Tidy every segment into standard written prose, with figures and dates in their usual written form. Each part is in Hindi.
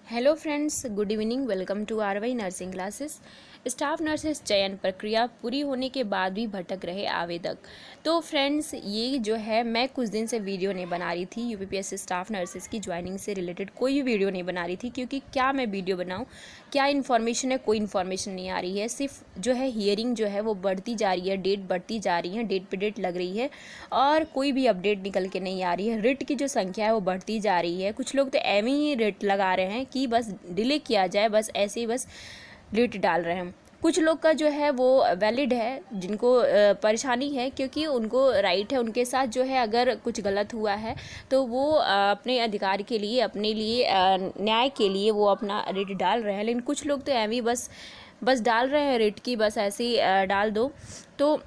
Hello friends, good evening. Welcome to RY nursing classes. Staff nurses चयन प्रक्रिया पूरी होने के बाद भी भटक रहे आवेदक। तो फ्रेंड्स, ये जो है मैं कुछ दिन से वीडियो नहीं बना रही थी। यूपीपीएससी स्टाफ नर्सेस की ज्वाइनिंग से रिलेटेड कोई भी वीडियो नहीं बना रही थी, क्योंकि क्या मैं वीडियो बनाऊं, क्या इन्फॉर्मेशन है, कोई इन्फॉर्मेशन नहीं आ रही है। सिर्फ जो है हियरिंग जो है वो बढ़ती जा रही है, डेट बढ़ती जा रही है, डेट पे डेट लग रही है और कोई भी अपडेट निकल के नहीं आ रही है। रिट की जो संख्या है वो बढ़ती जा रही है। कुछ लोग तो एवं ही रिट लगा रहे हैं कि बस डिले किया जाए, बस ऐसे ही बस रिट डाल रहे हैं। कुछ लोग का जो है वो वैलिड है, जिनको परेशानी है, क्योंकि उनको राइट है। उनके साथ जो है अगर कुछ गलत हुआ है तो वो अपने अधिकार के लिए, अपने लिए न्याय के लिए वो अपना रिट डाल रहे हैं। लेकिन कुछ लोग तो एवं बस डाल रहे हैं रिट की, बस ऐसे ही डाल दो, तो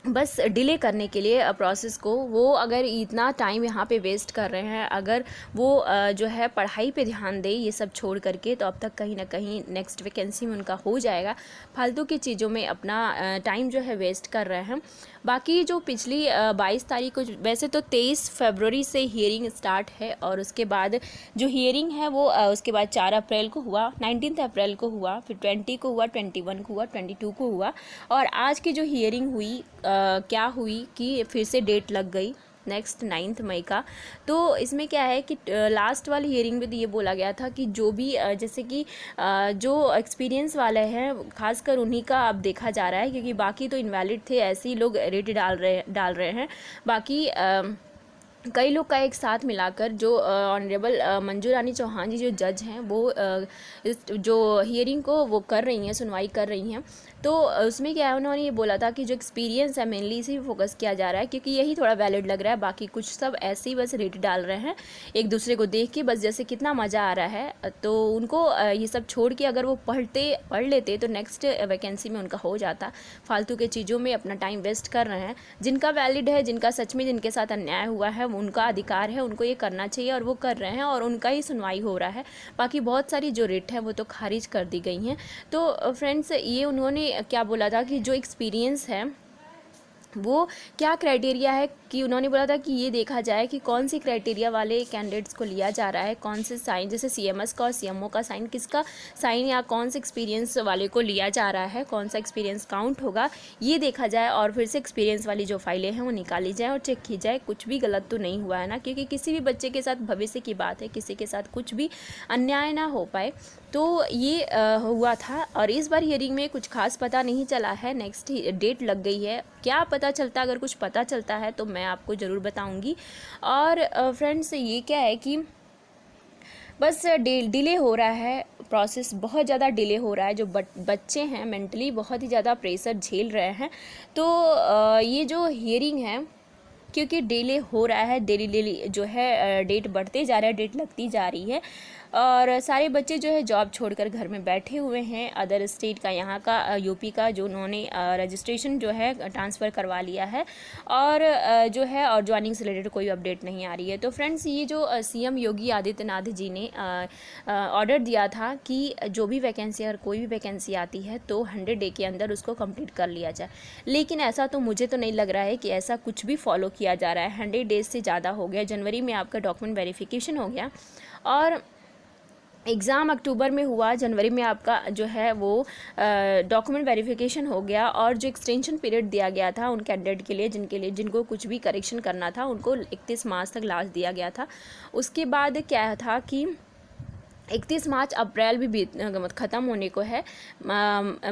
बस डिले करने के लिए प्रोसेस को। वो अगर इतना टाइम यहाँ पे वेस्ट कर रहे हैं, अगर वो जो है पढ़ाई पे ध्यान दे ये सब छोड़ करके, तो अब तक कहीं ना कहीं नेक्स्ट वैकेंसी में उनका हो जाएगा। फालतू की चीज़ों में अपना टाइम जो है वेस्ट कर रहे हैं। बाकी जो पिछली 22 तारीख को, वैसे तो 23 फरवरी से हियरिंग स्टार्ट है, और उसके बाद जो हियरिंग है वो उसके बाद 4 अप्रैल को हुआ, 19 अप्रैल को हुआ, फिर 20 को हुआ, 21 को हुआ, 22 को हुआ। और आज की जो हियरिंग हुई क्या हुई कि फिर से डेट लग गई नेक्स्ट 9 मई का। तो इसमें क्या है कि लास्ट वाली हियरिंग में तो ये बोला गया था कि जो भी जैसे कि जो एक्सपीरियंस वाले हैं खासकर उन्हीं का अब देखा जा रहा है, क्योंकि बाकी तो इनवैलिड थे, ऐसे ही लोग रेट डाल रहे हैं। बाकी कई लोग का एक साथ मिलाकर जो ऑनरेबल मंजू रानी चौहान जी जो जज हैं वो इस जो हियरिंग को वो कर रही हैं, सुनवाई कर रही हैं। तो उसमें क्या है, उन्होंने ये बोला था कि जो एक्सपीरियंस है मेनली इसी पे फोकस किया जा रहा है, क्योंकि यही थोड़ा वैलिड लग रहा है। बाकी कुछ सब ऐसे ही बस रेट डाल रहे हैं एक दूसरे को देख के, बस जैसे कितना मज़ा आ रहा है। तो उनको ये सब छोड़ के अगर वो पढ़ लेते तो नेक्स्ट वैकेंसी में उनका हो जाता। फालतू के चीज़ों में अपना टाइम वेस्ट कर रहे हैं। जिनका वैलिड है, जिनका सच में जिनके साथ अन्याय हुआ है, उनका अधिकार है, उनको ये करना चाहिए और वो कर रहे हैं और उनका ही सुनवाई हो रहा है। बाकी बहुत सारी जो रिट है वो तो खारिज कर दी गई हैं। तो फ्रेंड्स, ये उन्होंने क्या बोला था कि जो एक्सपीरियंस है वो क्या क्राइटेरिया है, कि उन्होंने बोला था कि ये देखा जाए कि कौन सी क्राइटेरिया वाले कैंडिडेट्स को लिया जा रहा है, कौन से साइन, जैसे सीएमएस का और सीएमओ का साइन, किसका साइन या कौन से एक्सपीरियंस वाले को लिया जा रहा है, कौन सा एक्सपीरियंस काउंट होगा, ये देखा जाए। और फिर से एक्सपीरियंस वाली जो फाइलें हैं वो निकाली जाए और चेक की जाए कुछ भी गलत तो नहीं हुआ है ना, क्योंकि किसी भी बच्चे के साथ भविष्य की बात है, किसी के साथ कुछ भी अन्याय ना हो पाए। तो ये हुआ था। और इस बार हियरिंग में कुछ खास पता नहीं चला है, नेक्स्ट डेट लग गई है। क्या पता चलता, अगर कुछ पता चलता है तो मैं आपको ज़रूर बताऊंगी। और फ्रेंड्स, ये क्या है कि बस डिले हो रहा है, प्रोसेस बहुत ज़्यादा डिले हो रहा है। जो बच्चे हैं मेंटली बहुत ही ज़्यादा प्रेशर झेल रहे हैं। तो ये जो हियरिंग है, क्योंकि डिले हो रहा है, डेली जो है डेट बढ़ते जा रहा है, डेट लगती जा रही है, और सारे बच्चे जो है जॉब छोड़कर घर में बैठे हुए हैं। अदर स्टेट का, यहाँ का यूपी का जो उन्होंने रजिस्ट्रेशन जो है ट्रांसफ़र करवा लिया है, और जो है और ज्वाइनिंग से रिलेटेड कोई अपडेट नहीं आ रही है। तो फ्रेंड्स, ये जो सीएम योगी आदित्यनाथ जी ने ऑर्डर दिया था कि जो भी वैकेंसी, अगर कोई भी वैकेंसी आती है तो 100 डे के अंदर उसको कंप्लीट कर लिया जाए, लेकिन ऐसा तो मुझे तो नहीं लग रहा है कि ऐसा कुछ भी फॉलो किया जा रहा है। 100 डेज से ज़्यादा हो गया। जनवरी में आपका डॉक्यूमेंट वेरिफिकेशन हो गया और एग्ज़ाम अक्टूबर में हुआ, जनवरी में आपका जो है वो डॉक्यूमेंट वेरिफिकेशन हो गया। और जो एक्सटेंशन पीरियड दिया गया था उन कैंडिडेट के लिए जिनको कुछ भी करेक्शन करना था, उनको 31 मार्च तक लास्ट दिया गया था। उसके बाद क्या था कि 31 मार्च, अप्रैल भी ख़त्म होने को है,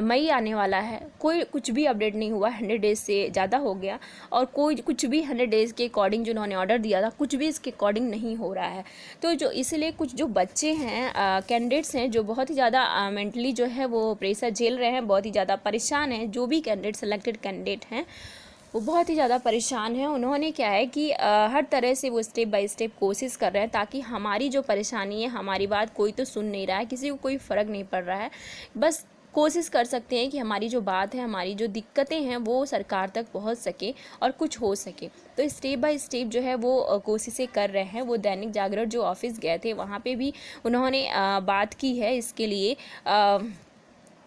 मई आने वाला है, कोई कुछ भी अपडेट नहीं हुआ। 100 डेज़ से ज़्यादा हो गया और कोई कुछ भी 100 डेज़ के अकॉर्डिंग जो उन्होंने ऑर्डर दिया था कुछ भी इसके अकॉर्डिंग नहीं हो रहा है। तो जो इसलिए कुछ जो बच्चे हैं, कैंडिडेट्स हैं, जो बहुत ही ज़्यादा मेंटली जो है वो प्रेशर झेल रहे हैं, बहुत ही ज़्यादा परेशान हैं। जो भी कैंडिडेट, सेलेक्टेड कैंडिडेट हैं, वो बहुत ही ज़्यादा परेशान है। उन्होंने क्या है कि हर तरह से वो स्टेप बाय स्टेप कोशिश कर रहे हैं, ताकि हमारी जो परेशानी है, हमारी बात कोई तो सुन नहीं रहा है, किसी को कोई फ़र्क नहीं पड़ रहा है। बस कोशिश कर सकते हैं कि हमारी जो बात है, हमारी जो दिक्कतें हैं वो सरकार तक पहुंच सके और कुछ हो सके। तो स्टेप बाय स्टेप जो है वो कोशिशें कर रहे हैं। वो दैनिक जागरण जो ऑफिस गए थे, वहाँ पे भी उन्होंने बात की है इसके लिए।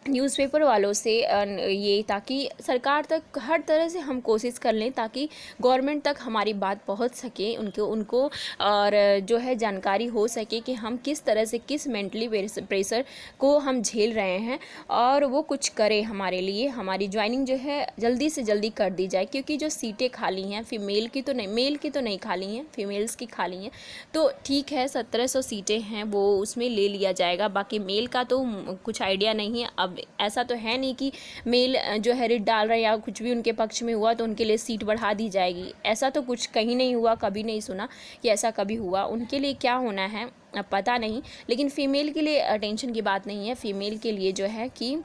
न्यूज़पेपर वालों से ये, ताकि सरकार तक हर तरह से हम कोशिश कर लें ताकि गवर्नमेंट तक हमारी बात पहुंच सके, उनको और जो है जानकारी हो सके कि हम किस तरह से, किस मेंटली प्रेशर को हम झेल रहे हैं, और वो कुछ करे हमारे लिए। हमारी ज्वाइनिंग जो है जल्दी से जल्दी कर दी जाए, क्योंकि जो सीटें खाली हैं फीमेल की तो नहीं, मेल की तो नहीं खाली हैं, फीमेल्स की खाली हैं। तो ठीक है, 1700 सीटें हैं वो उसमें ले लिया जाएगा। बाकी मेल का तो कुछ आइडिया नहीं है। अब ऐसा तो है नहीं कि मेल जो है रिट डाल रहे हैं या कुछ भी उनके पक्ष में हुआ तो उनके लिए सीट बढ़ा दी जाएगी। ऐसा तो कुछ कहीं नहीं हुआ, कभी नहीं सुना कि ऐसा कभी हुआ। उनके लिए क्या होना है अब पता नहीं, लेकिन फ़ीमेल के लिए टेंशन की बात नहीं है। फ़ीमेल के लिए जो है कि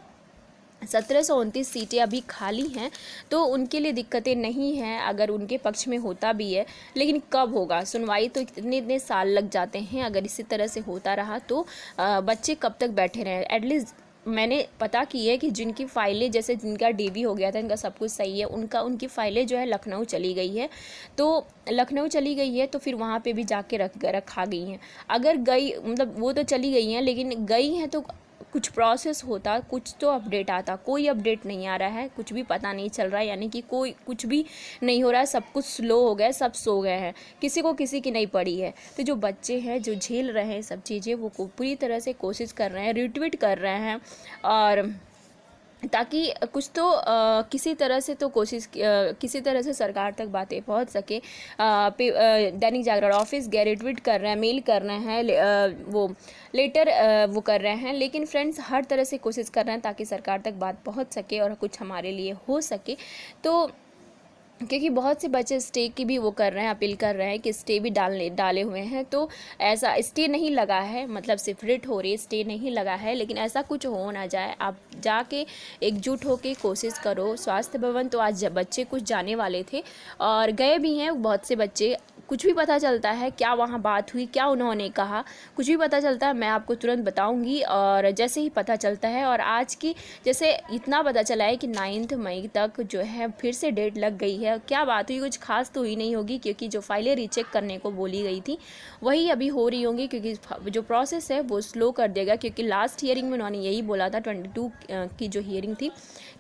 1729 सीटें अभी खाली हैं, तो उनके लिए दिक्कतें नहीं हैं अगर उनके पक्ष में होता भी है। लेकिन कब होगा सुनवाई, तो इतने साल लग जाते हैं। अगर इसी तरह से होता रहा तो बच्चे कब तक बैठे रहें। एटलीस्ट मैंने पता की है कि जिनकी फ़ाइलें, जैसे जिनका डीवी हो गया था, इनका सब कुछ सही है, उनकी फ़ाइलें जो है लखनऊ चली गई है। तो लखनऊ चली गई है तो फिर वहाँ पे भी जाके रखा गई हैं। अगर गई, मतलब वो तो चली गई हैं, लेकिन गई हैं तो कुछ प्रोसेस होता, कुछ तो अपडेट आता। कोई अपडेट नहीं आ रहा है, कुछ भी पता नहीं चल रहा है, यानी कि कोई कुछ भी नहीं हो रहा है। सब कुछ स्लो हो गया, सब सो गए हैं, किसी को किसी की नहीं पड़ी है। तो जो बच्चे हैं जो झेल रहे हैं सब चीज़ें, वो पूरी तरह से कोशिश कर रहे हैं, रिट्वीट कर रहे हैं, और ताकि कुछ तो किसी तरह से तो किसी तरह से सरकार तक बातें पहुंच सके। दैनिक जागरण ऑफिस गए, रिट्वीट कर रहे हैं, मेल कर रहे हैं, वो लेटर वो कर रहे हैं। लेकिन फ्रेंड्स, हर तरह से कोशिश कर रहे हैं ताकि सरकार तक बात पहुंच सके और कुछ हमारे लिए हो सके। तो क्योंकि बहुत से बच्चे स्टे की भी वो कर रहे हैं, अपील कर रहे हैं कि स्टे भी डाले हुए हैं। तो ऐसा स्टे नहीं लगा है, मतलब सिर्फ रिट हो रही है, स्टे नहीं लगा है। लेकिन ऐसा कुछ हो ना जाए, आप जाके एकजुट होके कोशिश करो। स्वास्थ्य भवन तो आज बच्चे कुछ जाने वाले थे और गए भी हैं बहुत से बच्चे। कुछ भी पता चलता है, क्या वहाँ बात हुई, क्या उन्होंने कहा, कुछ भी पता चलता है मैं आपको तुरंत बताऊंगी। और जैसे ही पता चलता है, और आज की जैसे इतना पता चला है कि 9 मई तक जो है फिर से डेट लग गई है। क्या बात हुई, कुछ खास तो हुई नहीं होगी, क्योंकि जो फाइलें रीचेक करने को बोली गई थी वही अभी हो रही होंगी, क्योंकि जो प्रोसेस है वो स्लो कर देगा। क्योंकि लास्ट हियरिंग में उन्होंने यही बोला था, 22 की जो हियरिंग थी,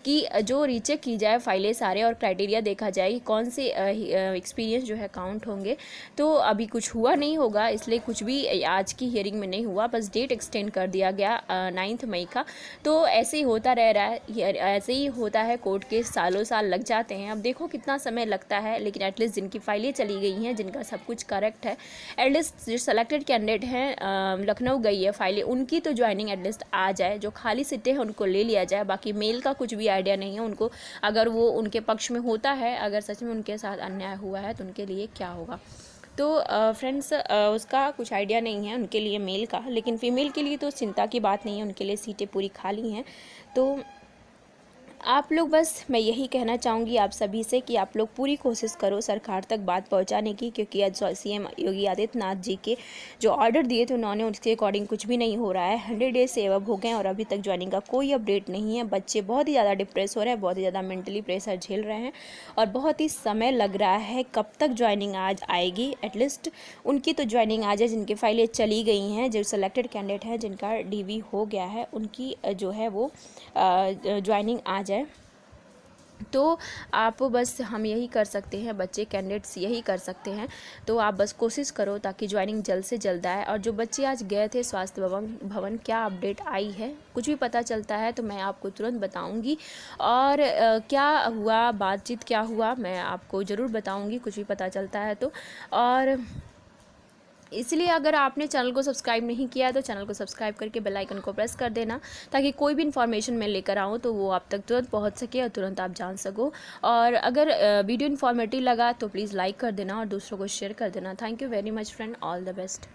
कि जो रीचेक की जाए फाइलें सारे, और क्राइटेरिया देखा जाए कि कौन से एक्सपीरियंस जो है काउंट होंगे। तो अभी कुछ हुआ नहीं होगा, इसलिए कुछ भी आज की हियरिंग में नहीं हुआ, बस डेट एक्सटेंड कर दिया गया 9 मई का। तो ऐसे ही होता रह रहा है, ऐसे ही होता है, कोर्ट के सालों साल लग जाते हैं। अब देखो कितना समय लगता है, लेकिन एटलीस्ट जिनकी फाइलें चली गई हैं, जिनका सब कुछ करेक्ट है, एटलीस्ट जो सेलेक्टेड कैंडिडेट हैं, लखनऊ गई है फाइलें, उनकी तो ज्वाइनिंग एटलीस्ट आ जाए। जो खाली सीटें हैं उनको ले लिया जाए। बाकी मेल का कुछ भी आइडिया नहीं है उनको, अगर वो उनके पक्ष में होता है, अगर सच में उनके साथ अन्याय हुआ है तो उनके लिए क्या होगा। तो फ्रेंड्स, उसका कुछ आइडिया नहीं है उनके लिए मेल का। लेकिन फ़ीमेल के लिए तो चिंता की बात नहीं है, उनके लिए सीटें पूरी खाली हैं। तो आप लोग, बस मैं यही कहना चाहूँगी आप सभी से कि आप लोग पूरी कोशिश करो सरकार तक बात पहुँचाने की, क्योंकि आज सीएम योगी आदित्यनाथ जी के जो ऑर्डर दिए थे उन्होंने, उसके अकॉर्डिंग कुछ भी नहीं हो रहा है। 100 डेज से अब हो गए और अभी तक ज्वाइनिंग का कोई अपडेट नहीं है। बच्चे बहुत ही ज़्यादा डिप्रेस हो रहे हैं, बहुत ही ज़्यादा मेंटली प्रेशर झेल रहे हैं, और बहुत ही समय लग रहा है। कब तक ज्वाइनिंग आज आएगी, एटलीस्ट उनकी तो ज्वाइनिंग आ जाए जिनकी फाइलें चली गई हैं, जो सेलेक्टेड कैंडिडेट हैं, जिनका डीवी हो गया है, उनकी जो है वो ज्वाइनिंग आ जाए। तो आप बस, हम यही कर सकते हैं, बच्चे कैंडिडेट्स यही कर सकते हैं। तो आप बस कोशिश करो ताकि ज्वाइनिंग जल्द से जल्द आए। और जो बच्चे आज गए थे स्वास्थ्य भवन, क्या अपडेट आई है, कुछ भी पता चलता है तो मैं आपको तुरंत बताऊंगी। और क्या हुआ, बातचीत क्या हुआ, मैं आपको ज़रूर बताऊंगी, कुछ भी पता चलता है तो। और इसलिए अगर आपने चैनल को सब्सक्राइब नहीं किया है तो चैनल को सब्सक्राइब करके बेल आइकन को प्रेस कर देना, ताकि कोई भी इन्फॉर्मेशन मैं लेकर आऊँ तो वो आप तक तुरंत पहुँच सके और तुरंत आप जान सको। और अगर वीडियो इन्फॉर्मेटिव लगा तो प्लीज़ लाइक कर देना और दूसरों को शेयर कर देना। Thank you very much friend, all the best.